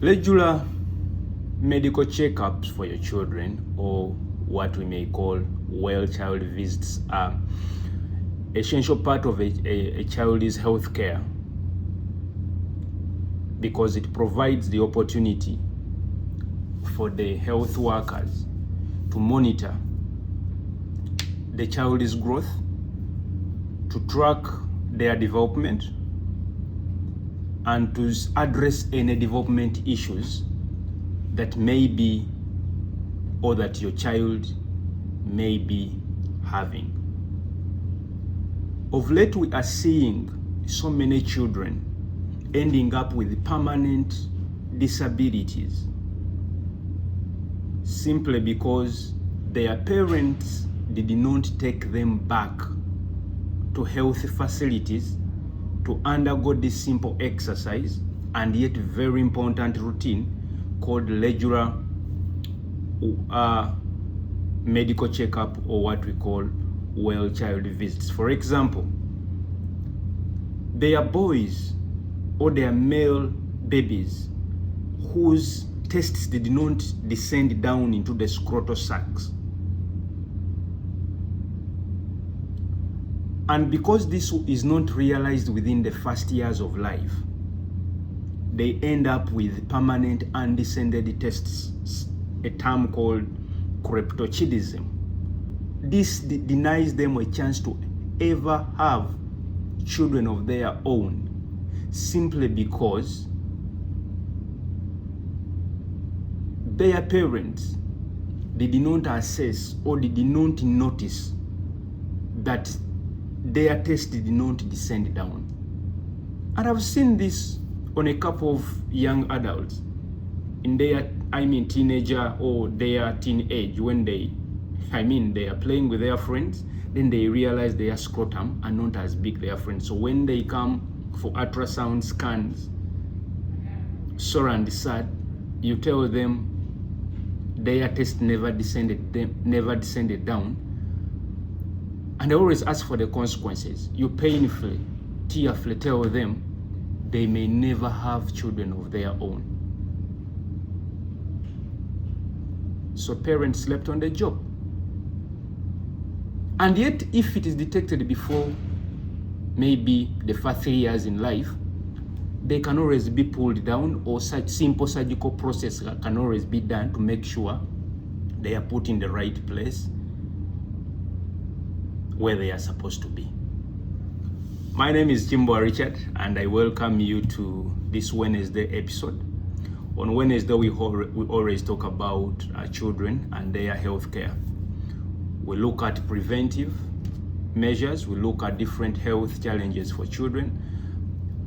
Regular medical checkups for your children, or what we may call well child visits, are essential part of a child's health care, because it provides the opportunity for the health workers to monitor the child's growth, to track their development, and to address any development issues that may be, or that your child may be having. Of late, we are seeing so many children ending up with permanent disabilities simply because their parents did not take them back to health facilities to undergo this simple exercise and yet very important routine called regular medical checkup, or what we call well child visits. For example, they are boys or they are male babies whose testes did not descend down into the scrotal sacs. And because this is not realized within the first years of life, they end up with permanent undescended testes, a term called cryptorchidism. This denies them a chance to ever have children of their own, simply because their parents did not assess or did not notice that their test did not descend down. And I've seen this on a couple of young adults in their, teenager or their teenage, when they are playing with their friends, then they realize their scrotum are not as big their friends. So when they come for ultrasound scans, sorry and sad, you tell them their test never descended down. And I always ask for the consequences. You painfully, tearfully tell them they may never have children of their own. So parents slept on the job. And yet, if it is detected before maybe the first 3 years in life, they can always be pulled down, or such simple surgical process can always be done to make sure they are put in the right place where they are supposed to be. My name is Chimbo Richard, and I welcome you to this Wednesday episode. On Wednesday, we always talk about children and their health care. We look at preventive measures, we look at different health challenges for children,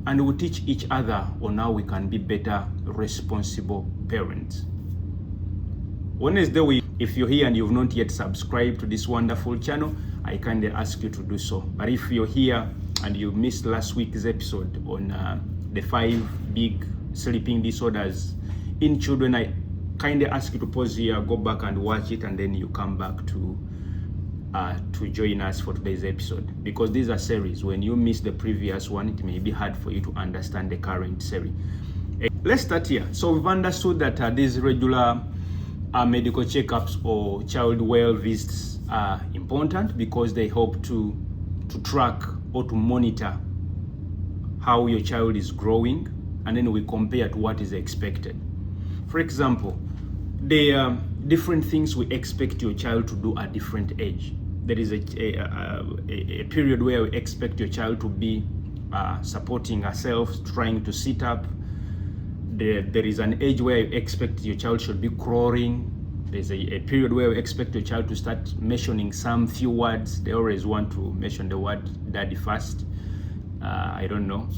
and we teach each other on how we can be better, responsible parents. Wednesday, if you're here and you've not yet subscribed to this wonderful channel, I kindly ask you to do so. But if you're here and you missed last week's episode on the 5 big sleeping disorders in children, I kindly ask you to pause here, go back and watch it, and then you come back to join us for today's episode. Because these are series. When you miss the previous one, it may be hard for you to understand the current series. Let's start here. So we've understood that these regular medical checkups or child well visits are important because they help to track or to monitor how your child is growing, and then we compare to what is expected. For example, there are different things we expect your child to do at different age. There is a period where we expect your child to be supporting herself, trying to sit up. There is an age where you expect your child should be crawling. There's a period where we expect your child to start mentioning some few words. They always want to mention the word daddy first. I don't know.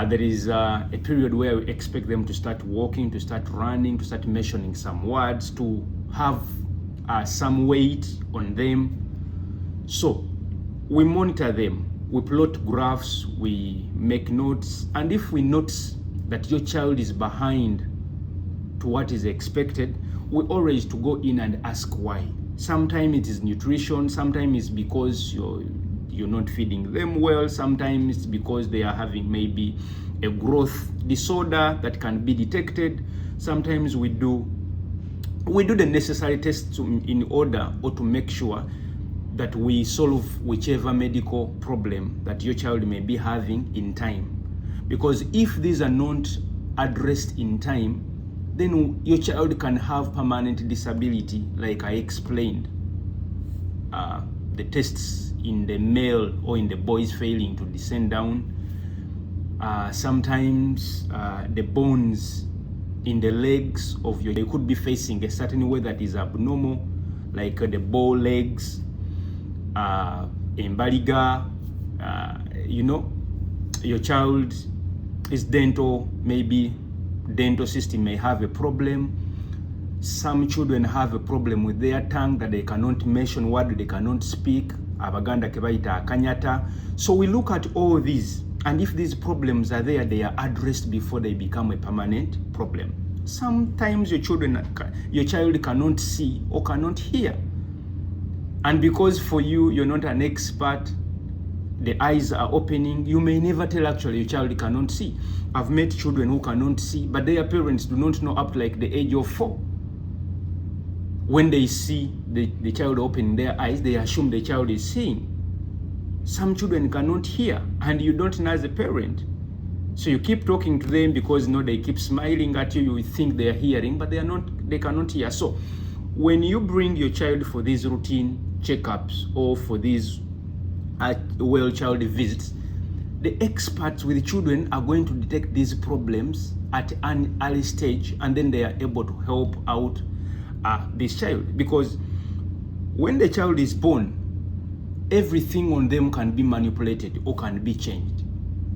There is a period where we expect them to start walking, to start running, to start mentioning some words, to have some weight on them. So we monitor them. We plot graphs, we make notes, and if we notice that your child is behind to what is expected, we always to go in and ask why. Sometimes it is nutrition, sometimes it's because you're not feeding them well. Sometimes because they are having maybe a growth disorder that can be detected. Sometimes we do the necessary tests in order or to make sure that we solve whichever medical problem that your child may be having in time. Because if these are not addressed in time, then your child can have permanent disability, like I explained. The tests in the male or in the boys failing to descend down. Sometimes the bones in the legs of your, they could be facing a certain way that is abnormal, like the bow legs, embaliga, your child is dental, maybe dental system may have a problem. Some children have a problem with their tongue that they cannot mention word, they cannot speak. Abaganda kebaita akanyata. So we look at all these, and if these problems are there, they are addressed before they become a permanent problem. Sometimes your child cannot see or cannot hear, and because for you, you're not an expert, the eyes are opening, you may never tell actually your child cannot see. I've met children who cannot see, but their parents do not know up to like the age of 4. When they see the child opening their eyes, they assume the child is seeing. Some children cannot hear, and you don't know as a parent. So you keep talking to them because they keep smiling at you, you think they are hearing, but they cannot hear. So when you bring your child for these routine checkups or for these well child visits, the experts with children are going to detect these problems at an early stage, and then they are able to help out this child. Because when the child is born, everything on them can be manipulated or can be changed.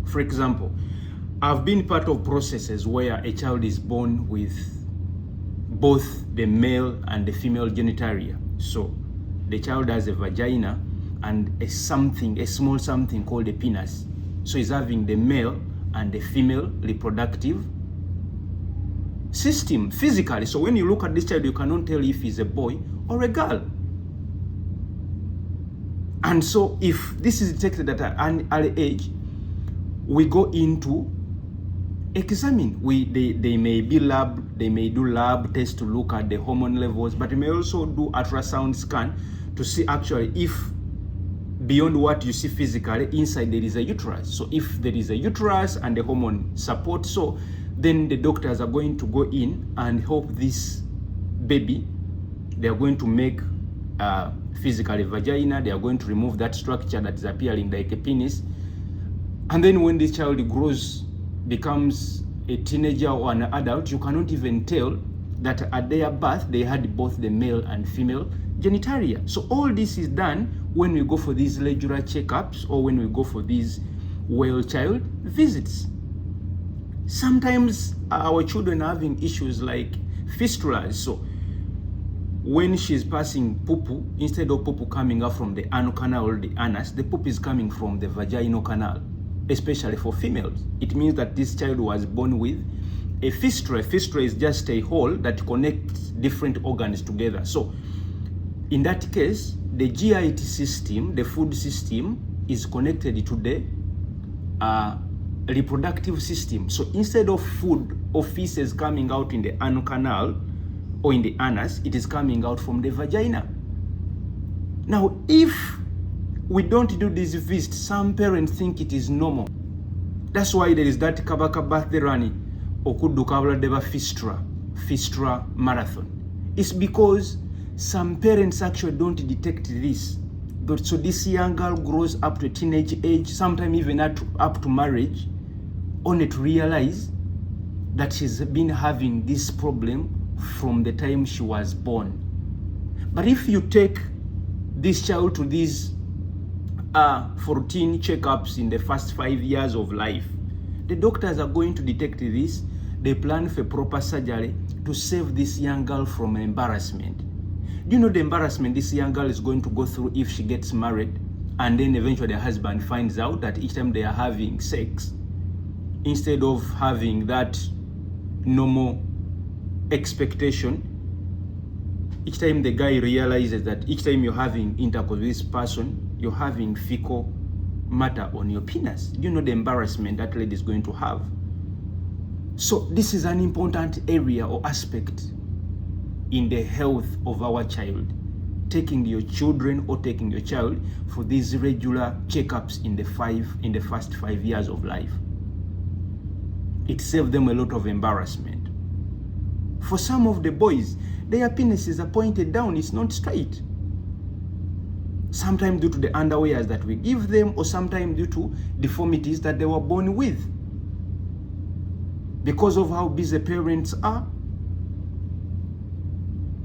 For example, I've been part of processes where a child is born with both the male and the female genitalia. So the child has a vagina and a small something called a penis. So he's having the male and the female reproductive system physically. So when you look at this child, you cannot tell if he's a boy or a girl. And so if this is detected at an early age, we go into examine. They may do lab tests to look at the hormone levels, but they may also do ultrasound scan to see actually if beyond what you see physically, inside there is a uterus. So if there is a uterus and the hormone support, so then the doctors are going to go in and help this baby. They are going to make physically vagina. They are going to remove that structure that is appearing like a penis. And then when this child grows, becomes a teenager or an adult, you cannot even tell that at their birth they had both the male and female genitalia. So all this is done when we go for these regular checkups or when we go for these well child visits. Sometimes our children are having issues like fistulas. So when she's passing poo-poo, instead of poo-poo coming out from the anal canal or the anus, the poo-poo is coming from the vaginal canal, especially for females. It means that this child was born with a fistula. A fistula is just a hole that connects different organs together. So in that case, the GIT system, the food system, is connected to the reproductive system. So instead of food or feces coming out in the anal canal or in the anus, it is coming out from the vagina. Now, if we don't do this visit, some parents think it is normal. That's why there is that Kabaka birthday run, Okudu Kabla Deba Fistula Marathon. It's because some parents actually don't detect this. So this young girl grows up to a teenage age, sometimes even up to marriage, only to realize that she's been having this problem from the time she was born. But if you take this child to these 14 checkups in the first 5 years of life, the doctors are going to detect this. They plan for proper surgery to save this young girl from embarrassment. Do you know the embarrassment this young girl is going to go through if she gets married and then eventually the husband finds out that each time they are having sex, instead of having that normal expectation, each time the guy realizes that each time you're having intercourse with this person, you're having fecal matter on your penis. Do you know the embarrassment that lady is going to have? So this is an important area or aspect in the health of our child. Taking your children or taking your child for these regular checkups in the first 5 years of life. It saves them a lot of embarrassment. For some of the boys, their penises are pointed down, it's not straight. Sometimes due to the underwears that we give them, or sometimes due to deformities that they were born with. Because of how busy parents are,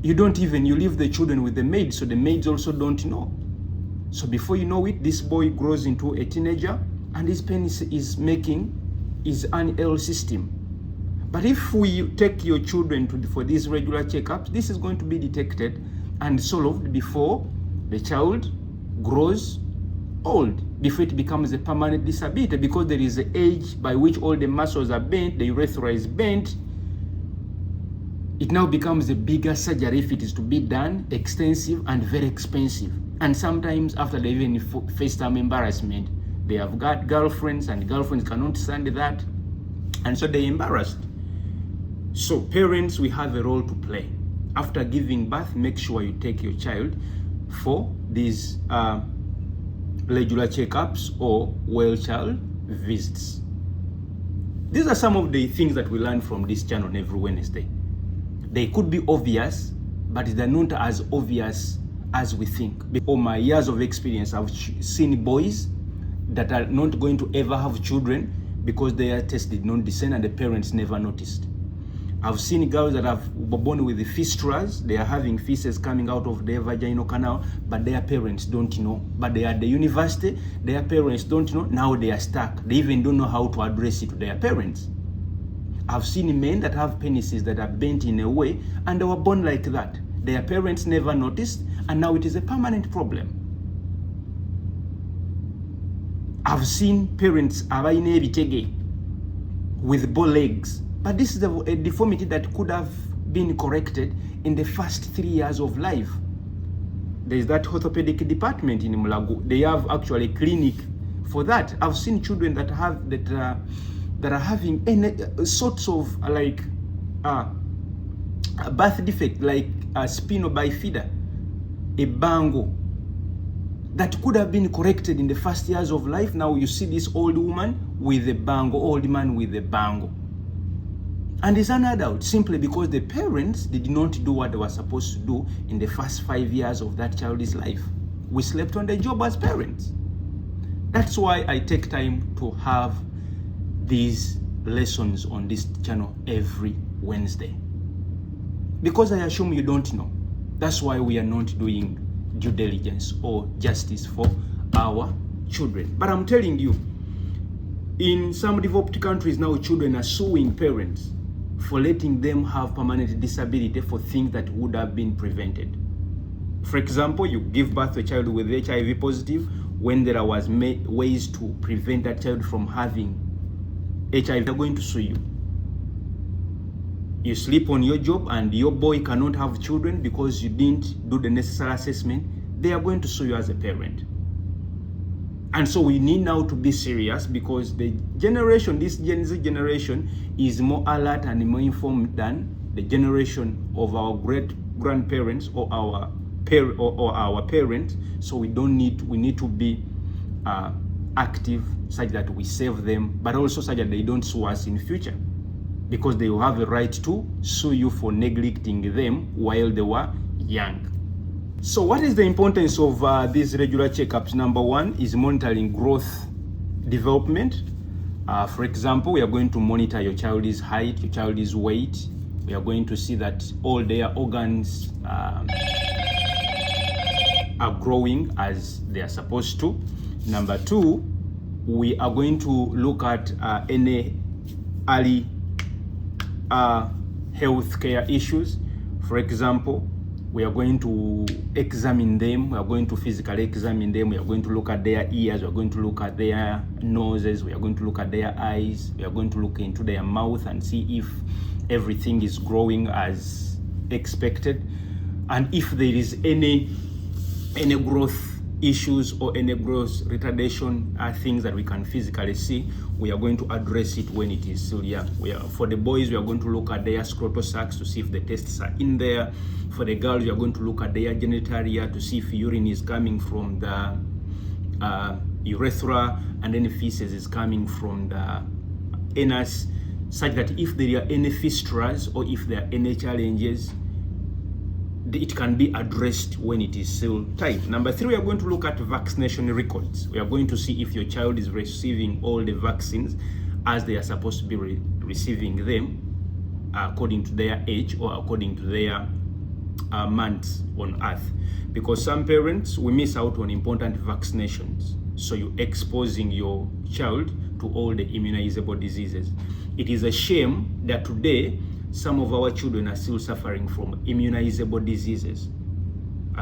you leave the children with the maids, so the maids also don't know. So before you know it, this boy grows into a teenager and his penis is making his anal system. But if we take your children for these regular checkups, this is going to be detected and solved before the child grows old, before it becomes a permanent disability, because there is an age by which all the muscles are bent, the urethra is bent. It now becomes a bigger surgery if it is to be done, extensive and very expensive. And sometimes after they even face some embarrassment, they have got girlfriends and girlfriends cannot stand that. And so they're embarrassed. So parents, we have a role to play. After giving birth, make sure you take your child for these regular checkups or well child visits. These are some of the things that we learn from this channel every Wednesday. They could be obvious, but they're not as obvious as we think. Over my years of experience, I've seen boys that are not going to ever have children because their test did not descend and the parents never noticed. I've seen girls that were born with the fistulas. They are having feces coming out of their vaginal canal, but their parents don't know. But they are at the university, their parents don't know. Now they are stuck. They even don't know how to address it to their parents. I've seen men that have penises that are bent in a way, and they were born like that. Their parents never noticed, and now it is a permanent problem. I've seen parents with bow legs, but this is a deformity that could have been corrected in the first 3 years of life. There is that orthopedic department in Mulago. They have actually a clinic for that. I've seen children that are having any sorts of a birth defect, like a spinal bifida, a bango, that could have been corrected in the first years of life. Now you see this old woman with a bango, old man with a bango. And is an adult simply because the parents did not do what they were supposed to do in the first 5 years of that child's life. We slept on the job as parents. That's why I take time to have these lessons on this channel every Wednesday. Because I assume you don't know. That's why we are not doing due diligence or justice for our children. But I'm telling you, in some developed countries now, children are suing parents for letting them have permanent disability for things that would have been prevented. For example, you give birth to a child with HIV positive when there was ways to prevent that child from having HIV. They're going to sue you. You sleep on your job and your boy cannot have children because you didn't do the necessary assessment. They are going to sue you as a parent. And so we need now to be serious, because the generation, this Gen Z generation, is more alert and more informed than the generation of our great-grandparents or our parents. So we need to be active such that we save them, but also such that they don't sue us in future, because they will have a right to sue you for neglecting them while they were young. So what is the importance of these regular checkups? Number one is monitoring growth development. For example, we are going to monitor your child's height, your child's weight. We are going to see that all their organs are growing as they are supposed to. Number two, we are going to look at any early health care issues. For example, we are going to examine them. We are going to physically examine them. We are going to look at their ears. We are going to look at their noses. We are going to look at their eyes. We are going to look into their mouth and see if everything is growing as expected, and if there is any growth issues or any growth retardation are things that we can physically see. We are going to address it when it is still young. For the boys, we are going to look at their scrotal sacs to see if the testes are in there. For the girls, we are going to look at their genitalia to see if urine is coming from the urethra, and then feces is coming from the anus, such that if there are any fistulas or if there are any challenges, it can be addressed when it is still tight. Number 3, we are going to look at vaccination records. We are going to see if your child is receiving all the vaccines as they are supposed to be receiving them according to their age or according to their months on earth. Because some parents, we miss out on important vaccinations. So you're exposing your child to all the immunizable diseases. It is a shame that today some of our children are still suffering from immunizable diseases.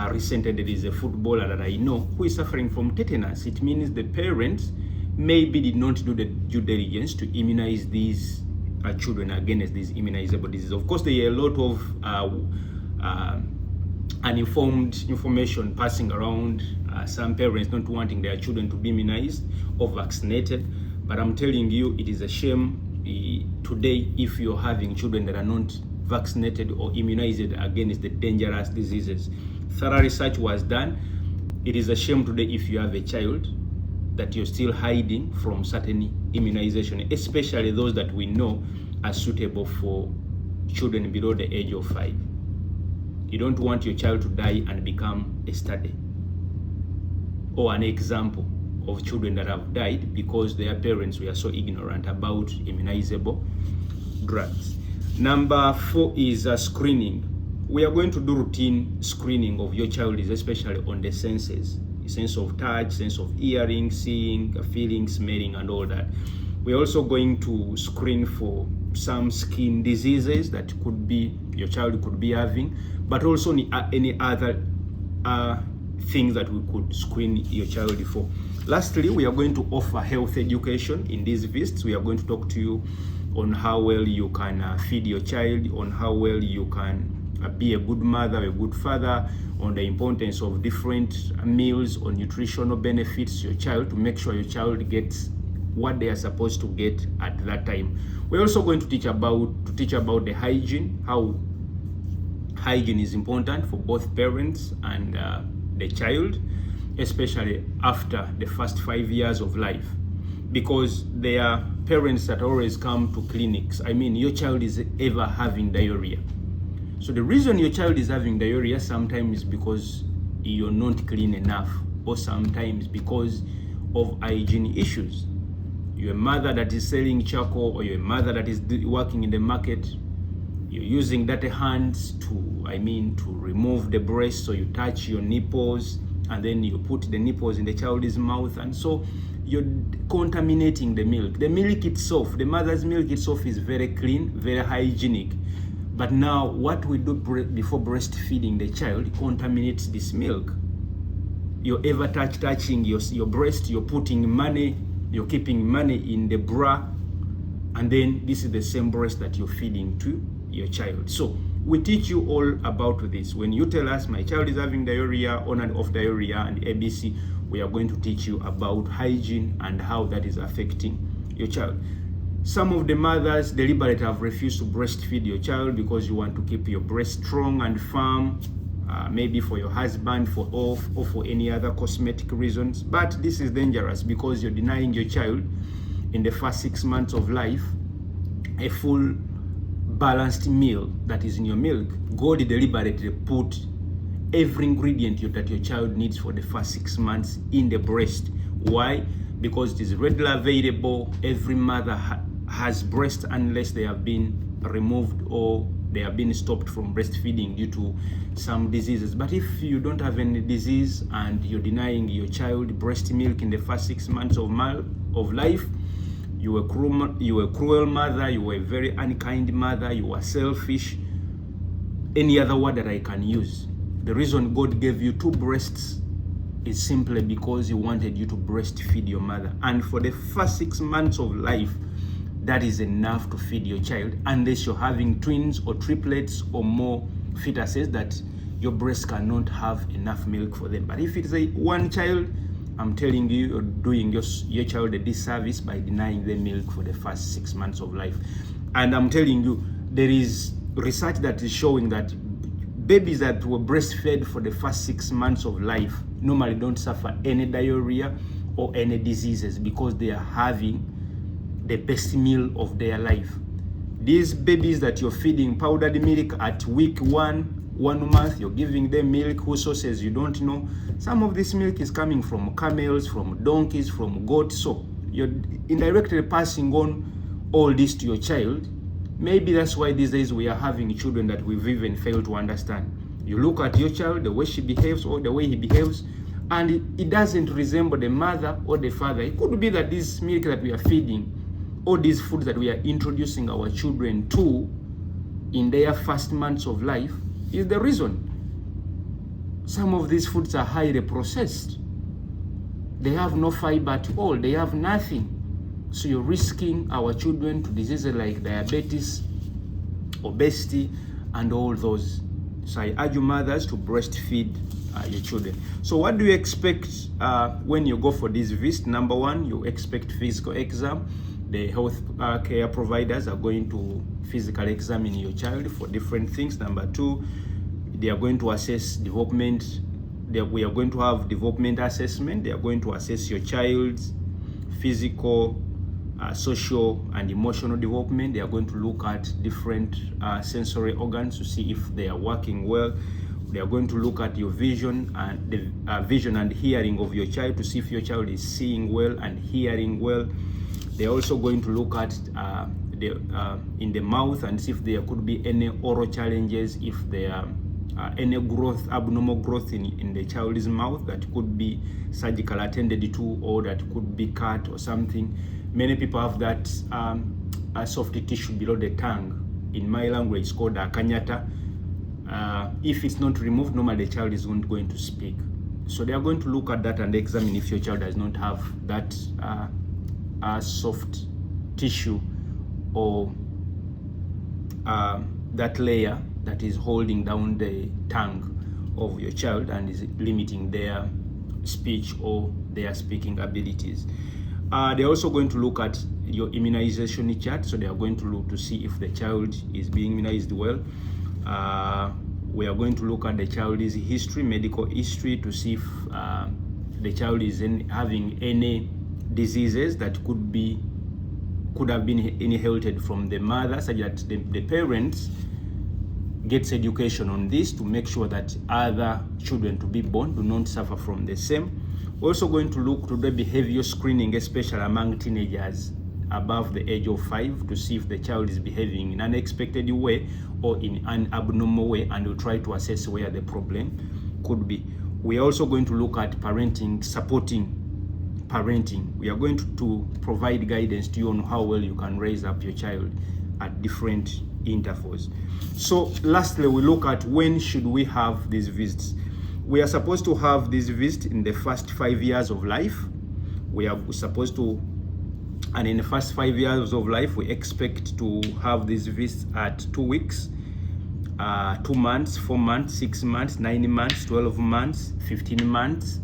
Recently, there is a footballer that I know who is suffering from tetanus. It means the parents maybe did not do the due diligence to immunize these children against these immunizable diseases. Of course, there are a lot of uninformed information passing around, some parents not wanting their children to be immunized or vaccinated. But I'm telling you, it is a shame today if you're having children that are not vaccinated or immunized against the dangerous diseases. Thorough research was done. It is a shame today if you have a child that you're still hiding from certain immunization, especially those that we know are suitable for children below the age of 5. You don't want your child to die and become a study or an example of children that have died because their parents were so ignorant about immunizable drugs. Number 4 is screening. We are going to do routine screening of your child, especially on the senses, sense of touch, sense of hearing, seeing, feeling, smelling, and all that. We're also going to screen for some skin diseases that could be your child could be having, but also any other things that we could screen your child for. Lastly, we are going to offer health education in these visits. We are going to talk to you on how well you can feed your child, on how well you can be a good mother, a good father, on the importance of different meals or nutritional benefits to your child to make sure your child gets what they are supposed to get at that time. We're also going to teach about the hygiene, how hygiene is important for both parents and the child, especially after the first 5 years of life, because there are parents that always come to clinics. I mean, your child is ever having diarrhea. So the reason your child is having diarrhea sometimes is because you're not clean enough, or sometimes because of hygiene issues. You're a mother that is selling charcoal, or you're a mother that is working in the market. You're using dirty hands to remove the breast, so you touch your nipples, and then you put the nipples in the child's mouth, and so you're contaminating the milk. The milk itself, the mother's milk itself, is very clean, very hygienic. But now what we do before breastfeeding the child contaminates this milk. You're ever touching your breast, you're putting money, you're keeping money in the bra, and then this is the same breast that you're feeding to your child. So we teach you all about this. When you tell us my child is having diarrhea, on and off diarrhea, and ABC, we are going to teach you about hygiene and how that is affecting your child. Some of the mothers deliberately have refused to breastfeed your child because you want to keep your breast strong and firm, maybe for your husband, or for any other cosmetic reasons. But this is dangerous because you're denying your child in the first 6 months of life a full balanced meal that is in your milk. God deliberately put every ingredient that your child needs for the first 6 months in the breast. Why? Because it is readily available. Every mother has breast unless they have been removed or they have been stopped from breastfeeding due to some diseases. But if you don't have any disease and you're denying your child breast milk in the first 6 months of life, you are a cruel mother, you are a very unkind mother, you are selfish, any other word that I can use. The reason God gave you 2 breasts is simply because He wanted you to breastfeed your mother. And for the first 6 months of life, that is enough to feed your child, unless you're having twins or triplets or more fetuses that your breast cannot have enough milk for them. But if it's a one child, I'm telling you, you're doing your child a disservice by denying them milk for the first 6 months of life. And I'm telling you, there is research that is showing that babies that were breastfed for the first 6 months of life normally don't suffer any diarrhea or any diseases because they are having the best meal of their life. These babies that you're feeding powdered milk at week 1 month, you're giving them milk whose sources you don't know. Some of this milk is coming from camels, from donkeys, from goats. So you're indirectly passing on all this to your child. Maybe that's why these days we are having children that we've even failed to understand. You look at your child, the way she behaves or the way he behaves, and it doesn't resemble the mother or the father. It could be that this milk that we are feeding, all these foods that we are introducing our children to in their first months of life, is the reason. Some of these foods are highly processed. They have no fiber at all. They have nothing. So you're risking our children to diseases like diabetes, obesity, and all those. So I urge you mothers to breastfeed your children. So what do you expect when you go for this visit? Number one, you expect physical exam. The health care providers are going to physically examine your child for different things. Number two, they are going to assess development. We are going to have development assessment. They are going to assess your child's physical, social, and emotional development. They are going to look at different sensory organs to see if they are working well. They are going to look at your vision and the vision and hearing of your child to see if your child is seeing well and hearing well. They're also going to look at in the mouth and see if there could be any oral challenges, if there are any growth, abnormal growth in the child's mouth that could be surgical attended to, or that could be cut or something. Many people have that soft tissue below the tongue. In my language, it's called akanyata. If it's not removed, normally the child is not going to speak. So they are going to look at that and examine if your child does not have that soft tissue or that layer that is holding down the tongue of your child and is limiting their speech or their speaking abilities. They're also going to look at your immunization chart. So they are going to look to see if the child is being immunized well. We are going to look at the child's history, medical history, to see if the child is having any diseases that could have been inherited from the mother, such that the parents gets education on this to make sure that other children to be born do not suffer from the same. We're also going to look to the behavior screening, especially among teenagers above the age of 5, to see if the child is behaving in an unexpected way or in an abnormal way, and we'll try to assess where the problem could be. We're also going to look at parenting, supporting parenting. We are going to provide guidance to you on how well you can raise up your child at different intervals. So lastly, we look at when should we have these visits. We are supposed to have this visit in the first 5 years of life. We are supposed to, and in the first 5 years of life, we expect to have this visit at 2 weeks, 2 months, 4 months, 6 months, 9 months, 12 months, 15 months,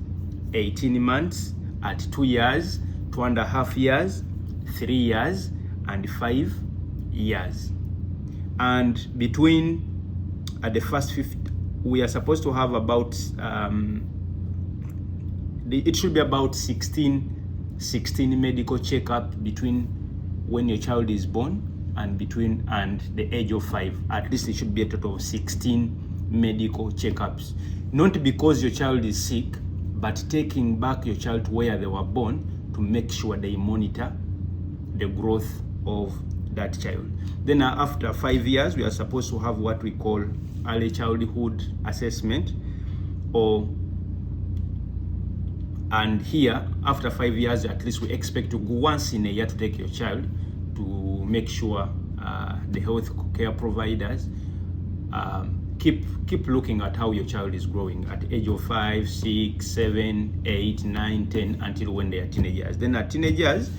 18 months, at 2 years, 2.5 years, 3 years, and 5 years. And between the first 50, we are supposed to have about it should be about 16 medical checkup between when your child is born and the age of 5. At least it should be a total of 16 medical checkups. Not because your child is sick, but taking back your child to where they were born to make sure they monitor the growth of that child. Then after 5 years, we are supposed to have what we call early childhood assessment, and here after 5 years, at least we expect to go once in a year to take your child to make sure the health care providers keep looking at how your child is growing at the age of 5, 6, 7, 8, 9, 10 until when they are teenagers. Then at teenagers,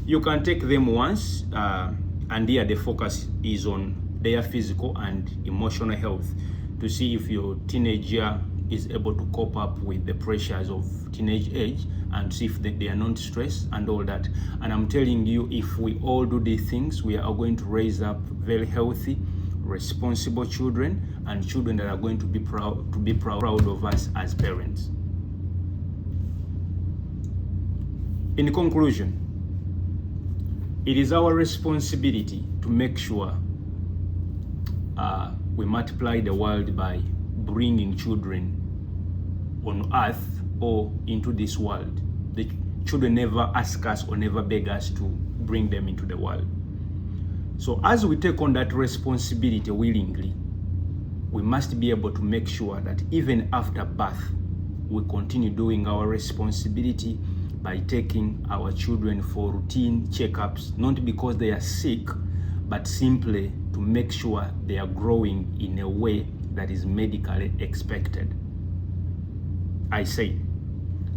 you can take them once, and here the focus is on their physical and emotional health to see if your teenager is able to cope up with the pressures of teenage age, and see if they are not stressed and all that. And I'm telling you, if we all do these things, we are going to raise up very healthy, responsible children, and children that are going to be proud of us as parents. In conclusion, it is our responsibility to make sure we multiply the world by bringing children on earth or into this world. The children never ask us or never beg us to bring them into the world. So as we take on that responsibility willingly, we must be able to make sure that even after birth, we continue doing our responsibility by taking our children for routine checkups, not because they are sick, but simply to make sure they are growing in a way that is medically expected. I say,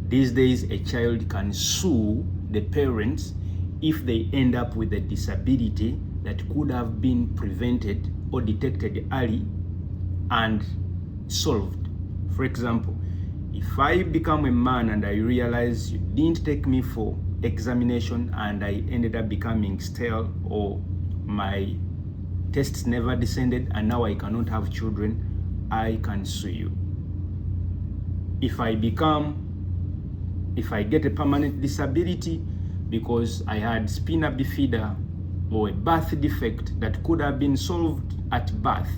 these days a child can sue the parents if they end up with a disability that could have been prevented or detected early and solved. For example, if I become a man and I realize you didn't take me for examination and I ended up becoming stale, or my tests never descended and now I cannot have children, I can sue you. If I get a permanent disability because I had spina bifida or a birth defect that could have been solved at birth,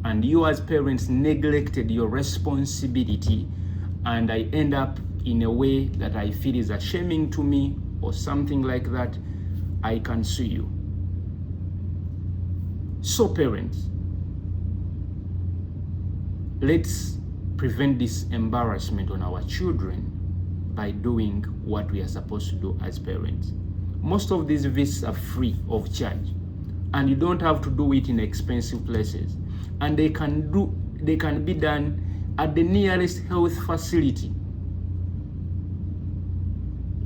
and you as parents neglected your responsibility, and I end up in a way that I feel is shaming to me or something like that, I can sue you. So parents, let's prevent this embarrassment on our children by doing what we are supposed to do as parents. Most of these visits are free of charge, and you don't have to do it in expensive places, and they can be done at the nearest health facility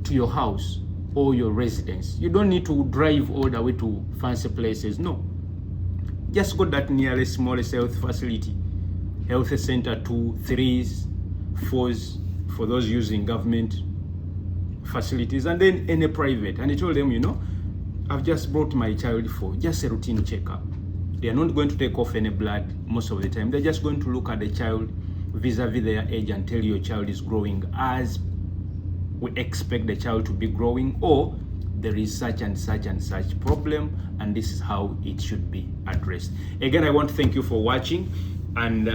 to your house or your residence. You don't need to drive all the way to fancy places. No, just go that nearest smallest health facility, health center 2, 3s, 4s for those using government facilities, and then any private. And I told them, I've just brought my child for just a routine checkup. They are not going to take off any blood most of the time. They're just going to look at the child vis-a-vis their age and tell you your child is growing as we expect the child to be growing, or there is such and such and such problem, and this is how it should be addressed. Again, I want to thank you for watching, and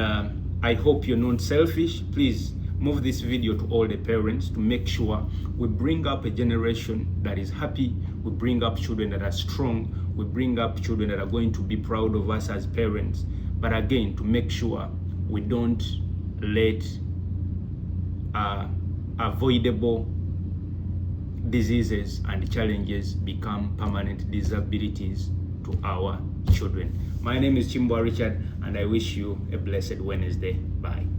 I hope you're not selfish. Please move this video to all the parents to make sure we bring up a generation that is happy, we bring up children that are strong, we bring up children that are going to be proud of us as parents. But again, to make sure we don't let avoidable diseases and challenges become permanent disabilities to our children. My name is Chimbwa Richard, and I wish you a blessed Wednesday. Bye.